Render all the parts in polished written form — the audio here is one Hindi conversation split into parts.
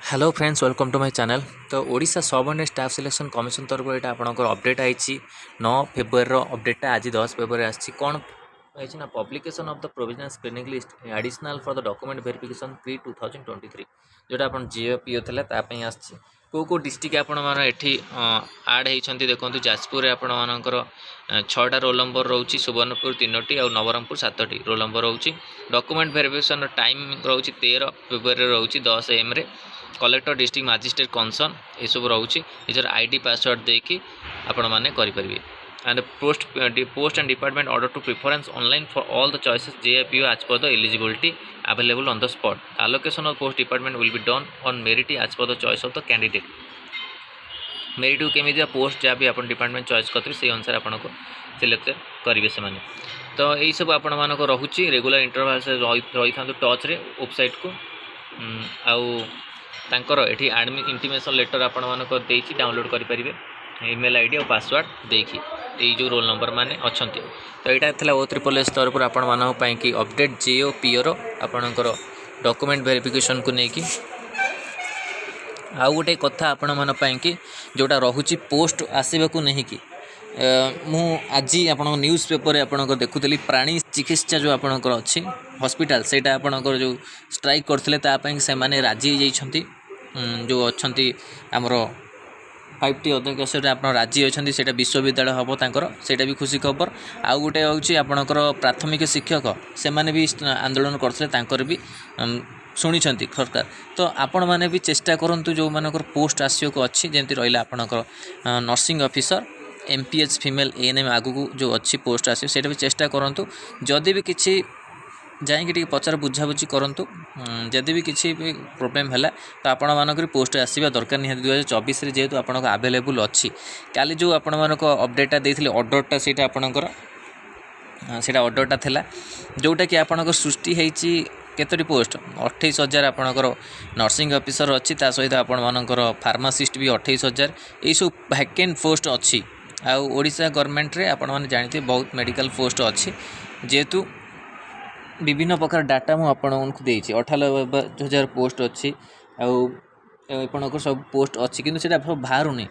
Hello friends welcome to my channel. तो Odisha subordinate staff selection commission तरफ यहाँ आपंकर अपडेट आई 9 फेब्रुआरी अपडेटा आज 10 फेब्रुआरी आसी कौन ना publication of the provisional screening list additional for the document verification pre 2023 जोटा आप जीओपीओ तापाई आसी को डिस्ट्रिक्ट आपण मैंने आड होती देखो जाजपुर आपणकर 6टा रोल नंबर रोचे सुवर्णपुर 3टी और नवरंगपुर 7टी रोल नंबर रोचे डॉक्यूमेंट वेरिफिकेशन टाइम रोचे 13 फेब्रुआरी रोचे 10 AM collector district magistrate concern ये सब रोचे निजर आईडी पासवर्ड देकी आपण मैंने करेंगे and post and department order to preference online for all the choices JIPO as per the eligibility available on the spot. Allocation of post department will be done on merit as per the choice of the candidate. Merit को केमी पोस्ट जहाँ भी आप डिपार्टमेंट चॉइस करते से अनुसार आपन को सिलेक्ट करेंगे से माने तो यही सब आपण मानक रोचे रेगुलर इंटरवल से रही था टच रे वेबसाइट को आउ तांकर एठी एडमिट इंटीमेशन लेटर आपण मानक देकी डाउनलोड करि परिबे ईमेल आईडी और पासवर्ड देखी ये जो रोल नंबर माने अच्छंती तो यहाँ था O3 स्तर पर आपण मानक पई कि अपडेट जीओपीओ आपणकर डॉक्यूमेंट वेरिफिकेशन को लेकिन आउ गोटे कथा आपण मन कि जोटा रोचे पोस्ट आसवाक नहीं कि मु आज आप न्यूज़ पेपर आपंकर देखुली प्राणी चिकित्सा जो आपंकर अच्छी हॉस्पिटल सेटा आपंकर जो स्ट्राइक करते से माने राजी जाइछंती जो अच्छा आमर 5टी अध्यक्ष आप राजी अच्छा से विश्वविद्यालय हम तांकर भी खुशी खबर आउ गोटे हूँ आपणकर प्राथमिक शिक्षक से माने भी आंदोलन करते भी शुणी सरकार तो आपण मैंने भी चेष्टा करूँ जो मानकर पोस्ट आसक अच्छी जमी रहा आपणकर nursing officer MPH female ANM आगू जो अच्छी पोस्ट आस भी चेष्टा करूँ जदि भी किसी जाइए पचार बुझाबुझी करूँ जदि भी किसी भी प्रोब्लेम है तो आपण मानक पोस्ट आसवा दरकार निहाती 2024 जेहेतु आपन आवेलेबल अच्छी काली जो आपण मानक अपडेटा देते ऑर्डरटा से आपणकर सेटा ऑर्डरटा थिला जोटा कि आपणकर सृष्टि होती केतोटी पोस्ट 28,000 आपणकर नर्सिंग ऑफिसर अच्छी ता सहित आपण मानकर फार्मासिस्ट भी 28,000 ये सब वैकेंट पोस्ट अच्छी आउ ओडिशा गवर्नमेंट रे आपण माने जानते बहुत मेडिकल पोस्ट अच्छी जेहेतु विभिन्न प्रकार डाटा मुझे आपको देती 98,000 पोस्ट अच्छी आपणकर सब पोस्ट अच्छी किंतु सेटा बाहर नहीं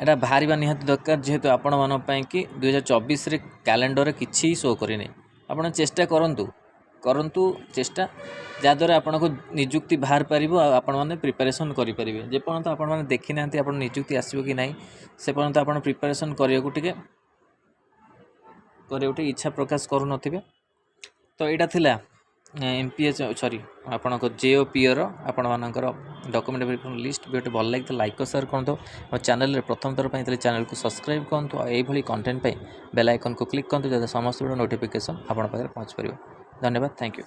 एटा बाहर निहाती दरकार जेहेतु आपण मान कि 2024 रे कैलेंडर किसी शो करनी आप चेष्टा करंतु चेष्टा जहाँद्वारा आपन को निजुक्ति बाहर पार आपण मैंने प्रिपेरेसन करेंगे जेपर्यंत आपण मैंने देखी ना आप निजुक्ति आसो कि ना से पर्यंत आप प्रिपेरेसन करने इच्छा प्रकाश करूँ तो यहाँ थिला MPH सॉरी आपणक JOPO आपण मानकर डॉक्यूमेंट वेरिफिकेशन लिस्ट भी भल लगे तो लाइक और शेयर करूँ और चैनल प्रथम थर पर चैनल को सब्सक्राइब करूँ और यही कंटेंट पे बेल आइकन को क्लिक करूँ जैसे समस्त नोटिफिकेशन आप पाखे पहुँच पार। धन्यवाद, थैंक यू।